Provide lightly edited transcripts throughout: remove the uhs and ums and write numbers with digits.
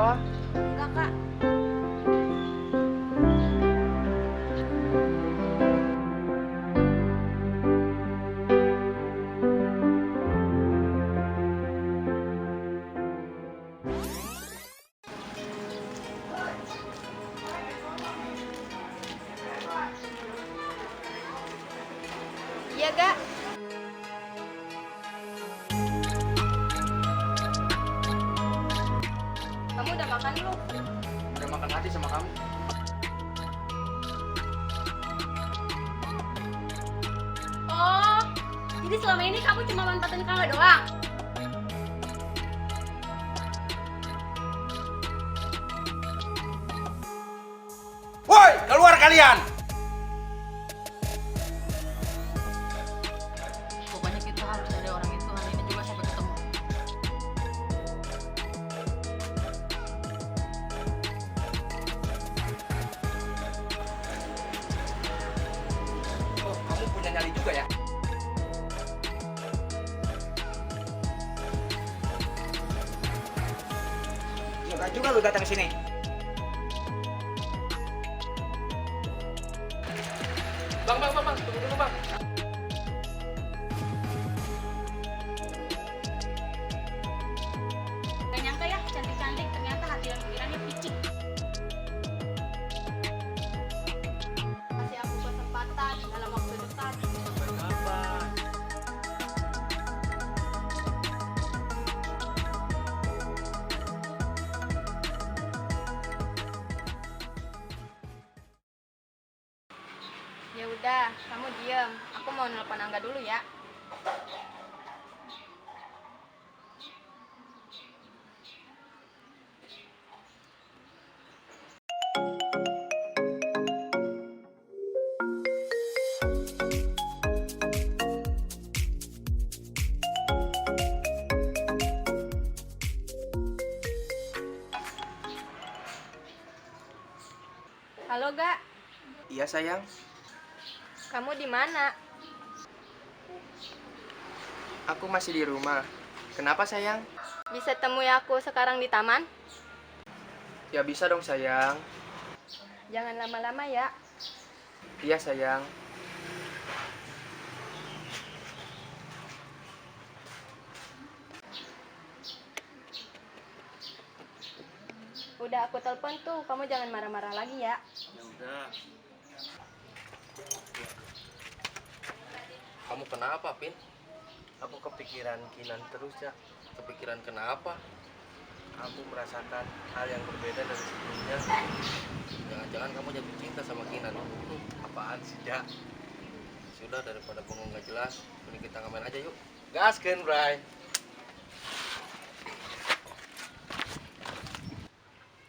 apa-apa? Enggak, Kak. Iya, Kak. Kamu udah makan belum? Udah makan hati sama kamu. Oh, jadi selama ini kamu cuma manfaatin Kangga doang? Woi, keluar kalian! Pokoknya kita harus cari orang itu hari ini juga sampai ketemu. Oh, kamu punya nyali juga ya? Enggak juga lu datang ke sini. Bang, tunggu dulu, Bang. Gak nyangka ya, cantik-cantik ternyata hati dan pikirannya picik. Kasih aku kesempatan dalam waktu dekat. Ya udah, kamu diem. Aku mau nelpon Angga dulu ya. Halo, Ga. Iya, sayang. Kamu di mana? Aku masih di rumah. Kenapa, sayang? Bisa temui aku sekarang di taman? Ya bisa dong, sayang. Jangan lama-lama ya. Iya, sayang. Udah aku telepon tuh, kamu jangan marah-marah lagi ya. Ya udah. Kamu kenapa, Pin? Aku kepikiran Kinan terus ya. Kepikiran kenapa? Aku merasakan hal yang berbeda dari sebelumnya. Jangan-jangan kamu jatuh cinta sama Kinan. Apaan sih, Jak? Sudah, daripada bengong nggak jelas, mending kita ngamen aja yuk. Gaskeun, Bray.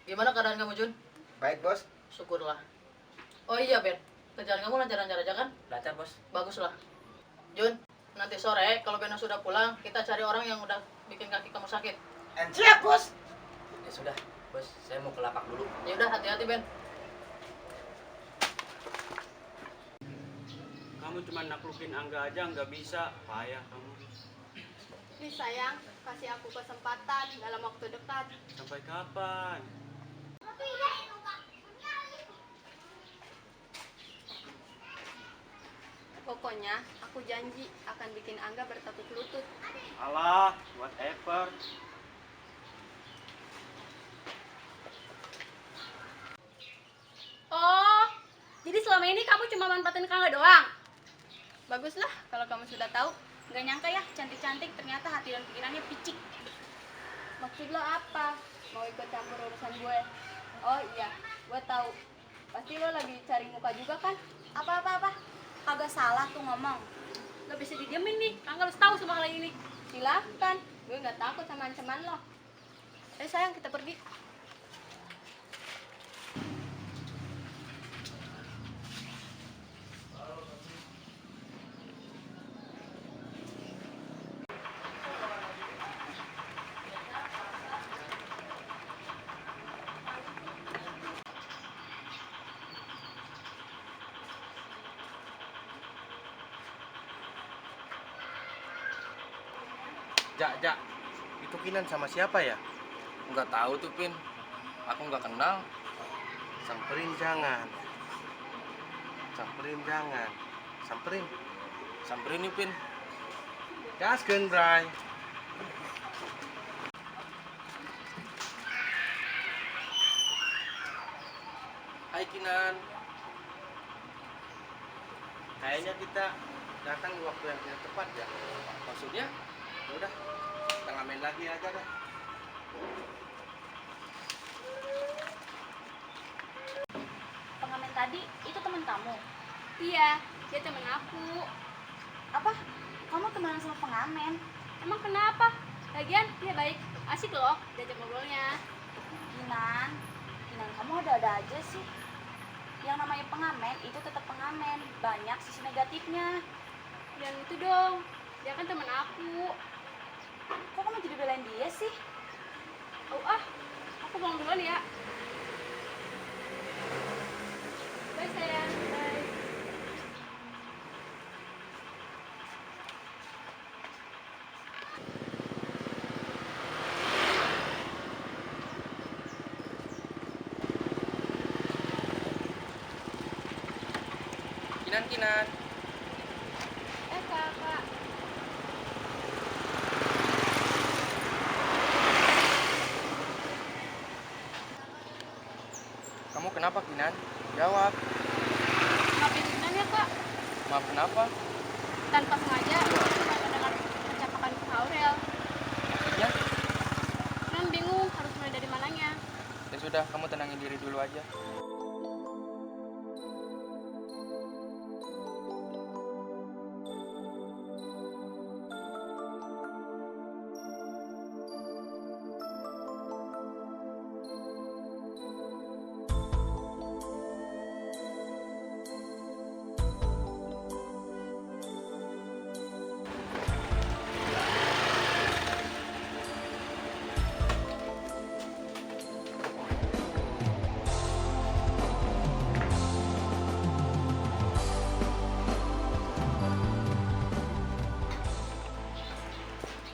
Gimana keadaan kamu, Jun? Baik, Bos. Syukurlah. Oh iya, Ben. Kerjaan kamu lancar-lancar aja kan? Lancar, Bos. Baguslah. Jun, nanti sore kalau Beno sudah pulang, kita cari orang yang udah bikin kaki kamu sakit. Siap, Bos. Ya sudah, Bos. Saya mau ke lapak dulu. Ya udah, hati-hati, Ben. Kamu cuma naklukin Angga aja nggak bisa, payah kamu. Please sayang, kasih aku kesempatan dalam waktu dekat. Sampai kapan? Pokoknya aku janji akan bikin Angga bertekuk lutut. Alah, whatever. Oh, jadi selama ini kamu cuma manfaatin Kangga doang? Baguslah kalau kamu sudah tahu. Gak nyangka ya, cantik-cantik ternyata hati dan pikirannya picik. Maksud lo apa? Mau ikut campur urusan gue? Oh iya, gue tahu. Pasti lo lagi cari muka juga kan? Apa-apa-apa? Kagak salah tuh ngomong. Gak bisa didiemin nih, Kangga harus tahu semua hal ini. Silahkan, gue gak takut sama ancaman lo. Sayang, kita pergi. Jak, itu Kinan sama siapa ya? Nggak tahu tuh, Pin. Aku nggak kenal. Samperin jangan. Samperin jangan. Samperin. Samperin nih, Pin. Gaskeun, Bray. Hai Kinan. Kayaknya kita datang di waktu yang tidak tepat ya. Maksudnya? Udah, kita ngamen lagi aja dah. Pengamen tadi itu teman kamu. Iya, dia temen aku. Apa? Kamu temenan sama pengamen? Emang kenapa? Lagian dia baik, asik loh diajak ngobrolnya. Kinan, Kinan kamu ada-ada aja sih. Yang namanya pengamen itu tetap pengamen, banyak sisi negatifnya. Dan itu dong, dia kan temen aku. Kok kamu jadi belain dia sih? Oh aku pulang duluan ya. Bye sayang, bye. Kinan. Kakak. Kamu kenapa, Kinan? Jawab. Maafin Kinan ya kak, Maaf, kenapa? tanpa sengaja aku mendengar percakapan Kak Aurel. Maksudnya? Kinan bingung harus mulai dari mananya. Ya sudah, kamu tenangin diri dulu aja.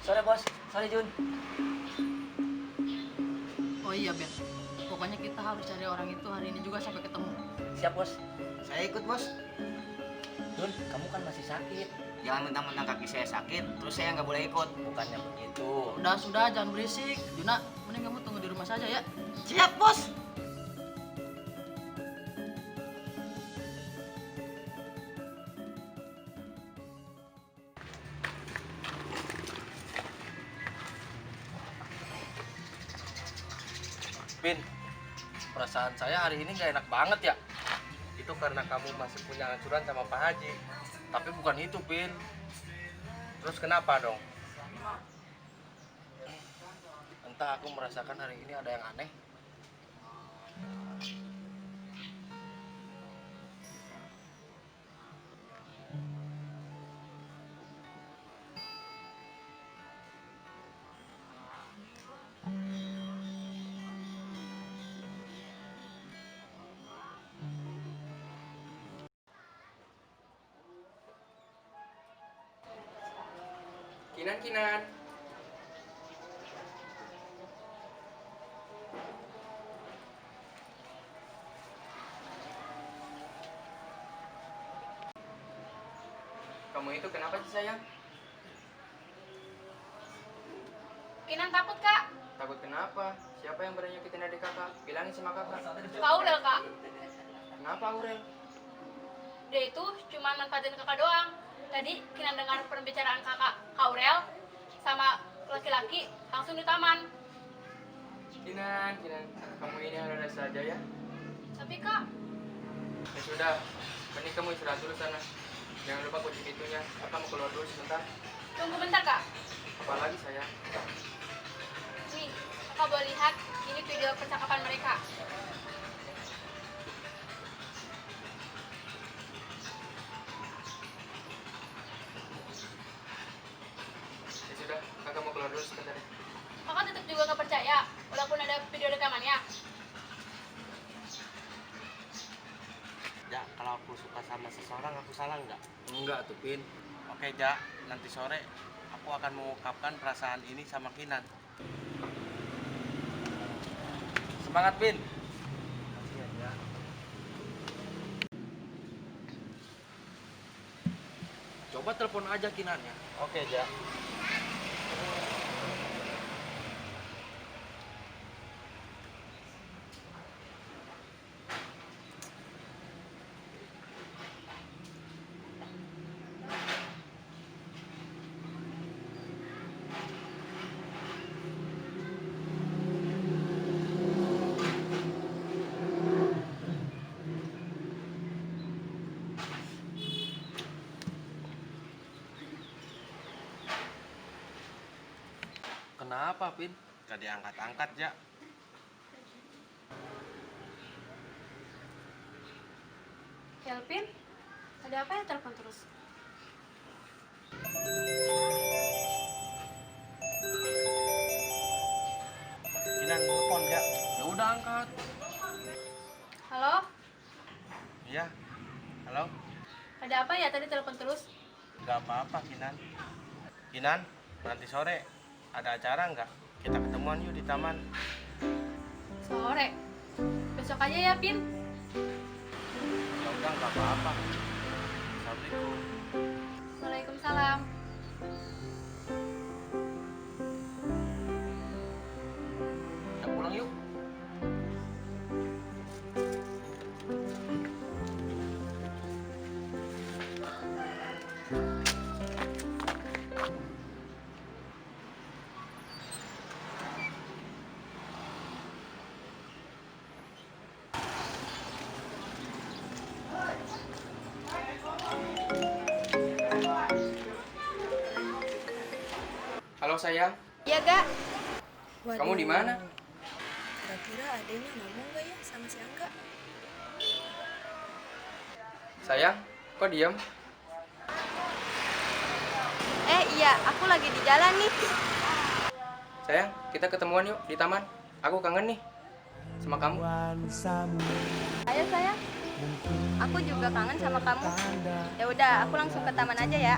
Sore bos, sore Jun. Oh iya Ben, pokoknya kita harus cari orang itu hari ini juga sampai ketemu. Siap bos. Saya ikut, Bos. Jun, kamu kan masih sakit. Jangan mentang-mentang kaki saya sakit, terus saya nggak boleh ikut. Bukannya begitu. Sudah, jangan berisik. Juna, mending kamu tunggu di rumah saja ya. Siap, Bos. Pin, perasaan saya hari ini nggak enak banget ya. Itu karena kamu masih punya ancuran sama Pak Haji. Tapi bukan itu, Pin. Terus kenapa dong? Entah aku merasakan hari ini ada yang aneh. Kinan. Kamu itu kenapa sih, sayang? Kinan takut kak. Takut kenapa? Siapa yang berani nyakitin adik kakak? Bilangin sama kakak. Kak Aurel kak. Kenapa, Aurel? Dia itu cuma manfaatin kakak doang. Tadi Kinan dengar pembicaraan kakak Kak Aurel sama laki-laki langsung di taman. Kinan. Kamu ini ada saja ya. Tapi kak, Ya sudah, mending kamu istirahat dulu sana. Jangan lupa kunci pintunya. Kakak mau keluar dulu sebentar. tunggu bentar kak. Apalagi, sayang? Nih, kakak boleh lihat ini video percakapan mereka. Ya sudah, kakak mau keluar dulu sebentar ya. Kakak tetap juga gak percaya walaupun ada video rekamannya. Ja, kalau aku suka sama seseorang, aku salah nggak? Enggak tuh, Pin. Oke, Ja. Nanti sore aku akan mengungkapkan perasaan ini sama Kinan. Semangat, Pin. Coba telepon aja Kinannya. Oke, Ja. Kenapa, Pin? Gak diangkat-angkat, Ja. Kelvin, ada apa ya telepon terus? Kinan telepon, Ja. Ya udah angkat. Halo, Iya. Halo? ada apa ya tadi telepon terus? Gak apa-apa, Kinan. Kinan, nanti sore ada acara nggak? Kita ketemuan yuk di taman. Sore. Besok aja ya, Pin. Ya udah, nggak apa-apa. Assalamualaikum. Waalaikumsalam. Kita pulang yuk. Halo sayang, Iya, Gak? kamu di mana? Kira-kira adanya ngomong gak ya sama si Angga? Sayang, kok diam? Iya, aku lagi di jalan nih. Sayang, kita ketemuan yuk di taman. Aku kangen nih sama kamu. Ayo sayang. Aku juga kangen sama kamu. Ya udah, aku langsung ke taman aja ya.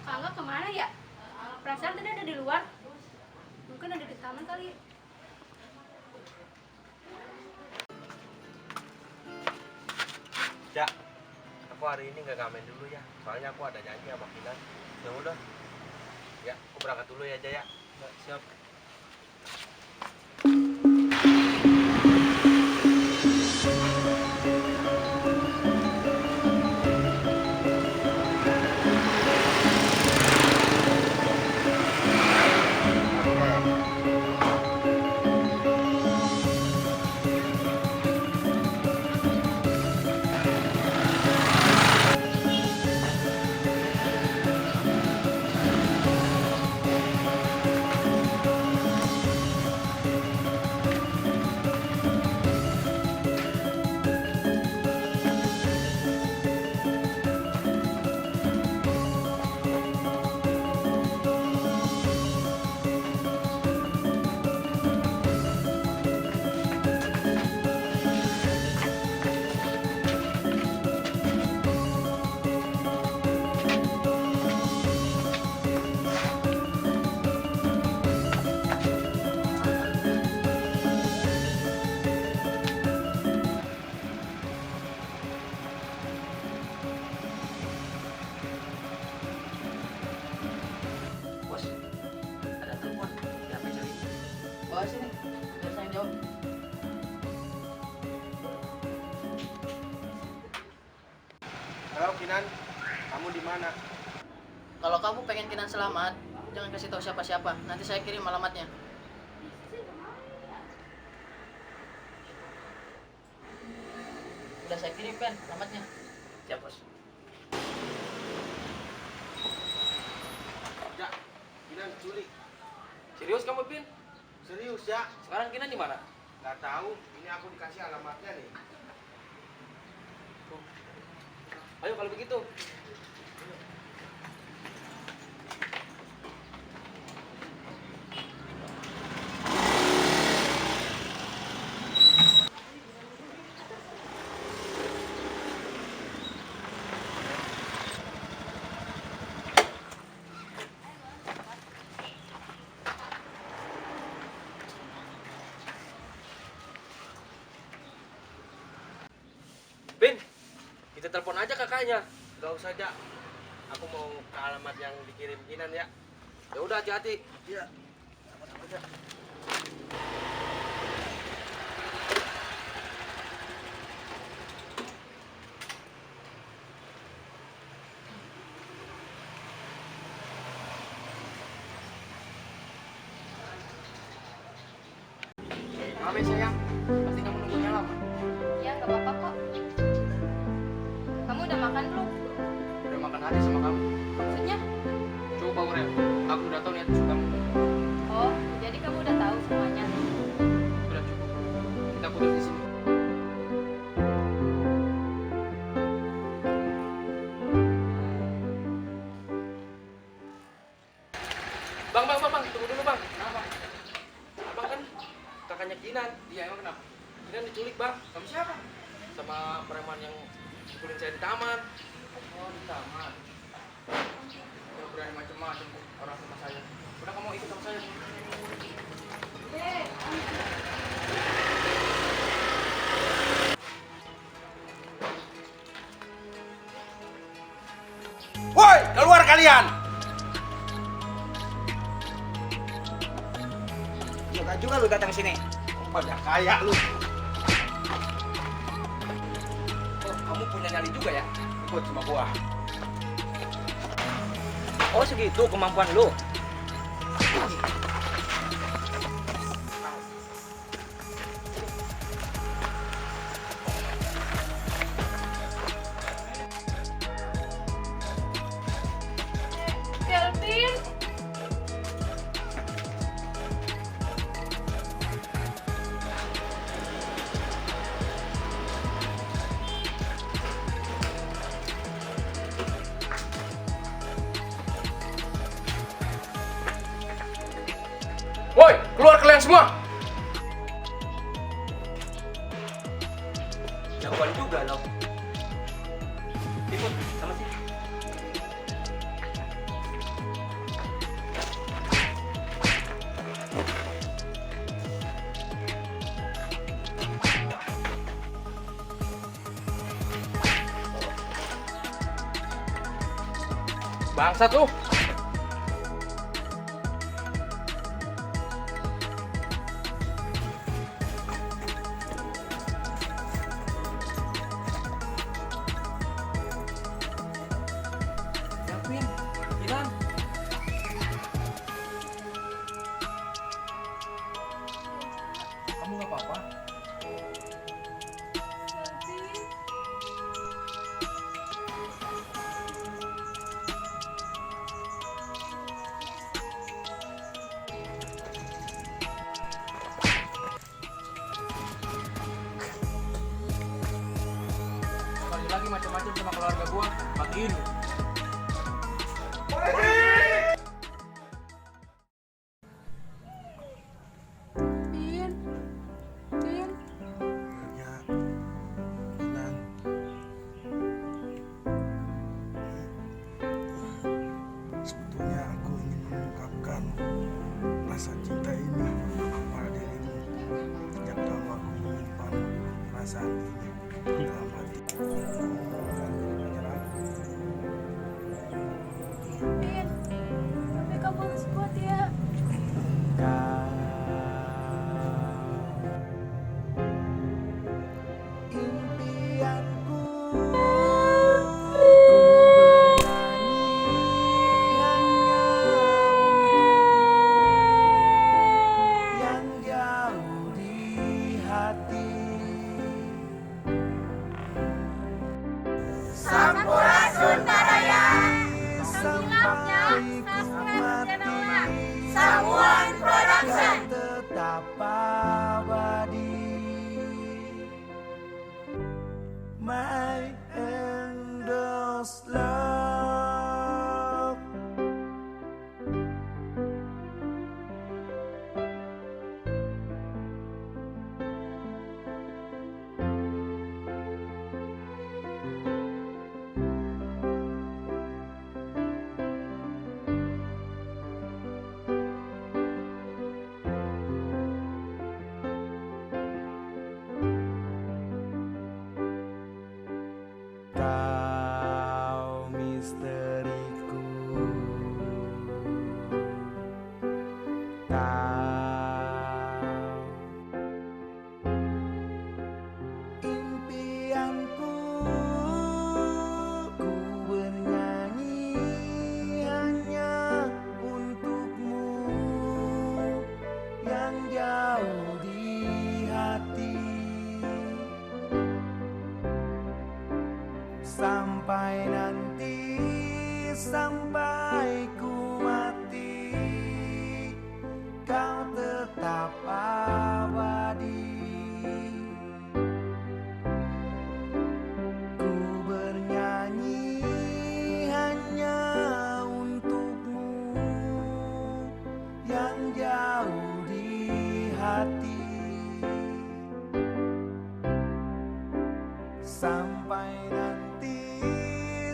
Angga kemana ya? Perasaan tadi ada di luar. Mungkin ada di taman kali. Ja, aku hari ini nggak ngamen dulu ya. Soalnya aku ada janji sama Kinan. Ya udah. Ya, aku berangkat dulu ya, Ja ya. Siap. Bos, ada telepon. Siapa yang cari? Bawa sini, biar saya jawab. Halo Kinan, kamu di mana? Kalau kamu pengen Kinan selamat, jangan kasih tahu siapa-siapa. Nanti saya kirim alamatnya. Udah saya kirim, Ben, alamatnya. Siap, Bos. Ja, Kinan culik. Serius kamu, Pin? Serius ya? Sekarang Kinan di mana? Gak tahu. Ini aku dikasih alamatnya nih. Ayo kalau begitu. Kita telepon aja kakaknya. Gak usah aja. Aku mau ke alamat yang dikirim Kinan ya. Ya udah hati-hati. Iya. Sama-sama aja. Maaf ya sayang, pasti kamu nunggunya lama. Ya, nggak apa-apa kok. Kamu udah makan belum? Udah makan hati sama kamu. Maksudnya? Coba Aurel, aku udah tahu niat busuk kamu. Oh, jadi kamu udah tahu semuanya. Udah cukup. Kita putus di sini. Bang, tunggu dulu bang. Kenapa? Abang kan kakaknya Kinan. Iya, emang kenapa? Kinan diculik bang. Kamu siapa? Sama preman yang pukulin saya di taman. Oh, di taman. Jangan berani macam-macam orang sama saya. Udah kamu ikut sama saya. Woi, keluar kalian! Juga lu datang sini. Banyak kaya lu. Oh, kamu punya nyali juga ya? Ikut sama gua. Oh segitu kemampuan lu. Kelvin. Woi, keluar kalian semua! Jagoan juga lo. Ikut sama sini. Bangsat lu! Kelvin, Kinan. Kamu gak apa-apa? Sekali lagi macam-macam sama keluarga gua, matiin lu. Ya, Kinan. Sebetulnya aku ingin mengungkapkan rasa cinta ini pada dirimu. Sejak lama aku menyimpan perasaan ini dalam hati. Tapi kamu harus kuat ya. Sampai nanti, sampai ku mati, kau tetap abadi. Ku bernyanyi hanya untukmu yang jauh di hati. Sampai nanti,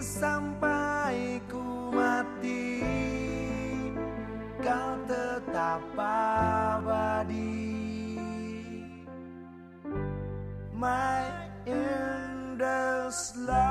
sampai ku mati, kau tetap abadi. My endless life.